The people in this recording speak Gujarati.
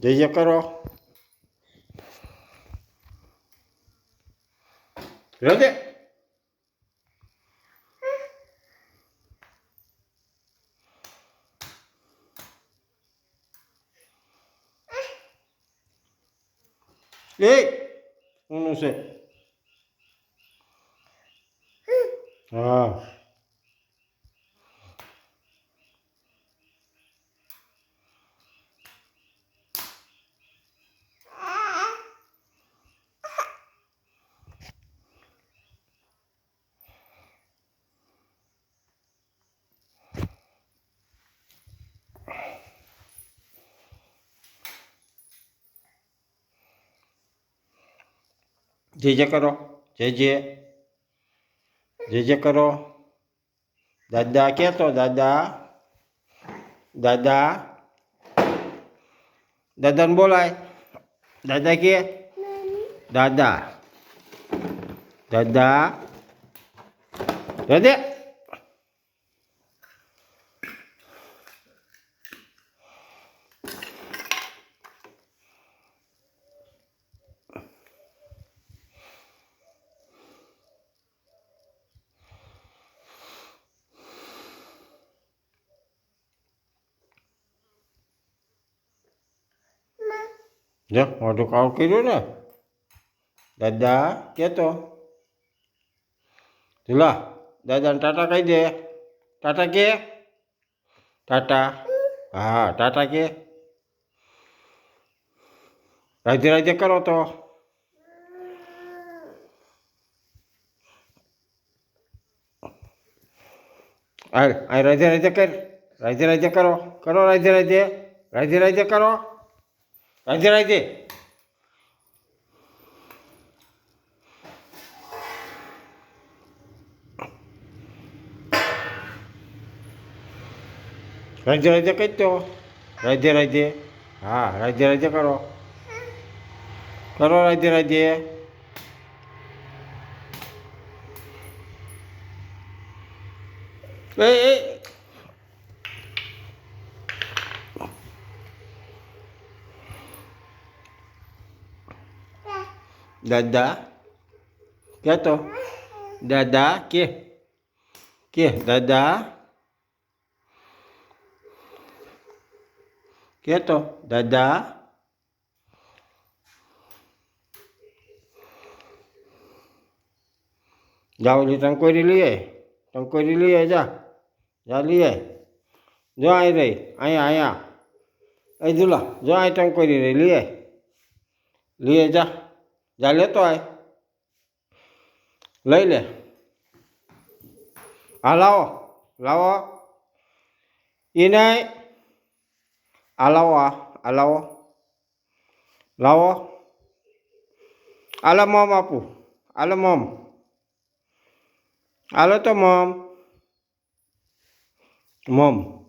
જય જય કરો. હૃદય એ ઊનું છે. હા જય જય કરો. જય જય જય જય કરો. દાદા કહેતો દાદા દાદા દાદાને બોલાય. દાદા કે દાદા દાદા હૃદય જો મોઢું કાળું કર્યું ને. દાદા કહેતો લા દાદાને ટાટા કહી દે. ટાટા કે ટાટા. હા ટાટા કે રાધે રાધે કરો તો. આ રાધે રાધે કર. રાધે રાધે કરો. કરો રાધે રાધે. રાધે રાધે કરો. રાધે રાધે. રાધે રાધે કહી તો. રાધે રાધે. હા રાધે રાધે કરો. કરો રાધે રાધે. એ દાદા કહેતો દાદા કે દાદા કહેતો દાદા જાઓ લી ટંકોરી લઈએ. ટંકોરી લઈએ જા. જા લઈએ. જો અહીં રહી અહીંયા અહીં દુલા જો અહીં ટંકોરી રહી લઈએ. લઈએ જા. જા લેતો આય. લઈ લે. હા લાવો લાવો. એ નહીં આ લાવો. આ લાવો લાવો. આલે મમ આપું. આલે મમ. આલે તો મમ.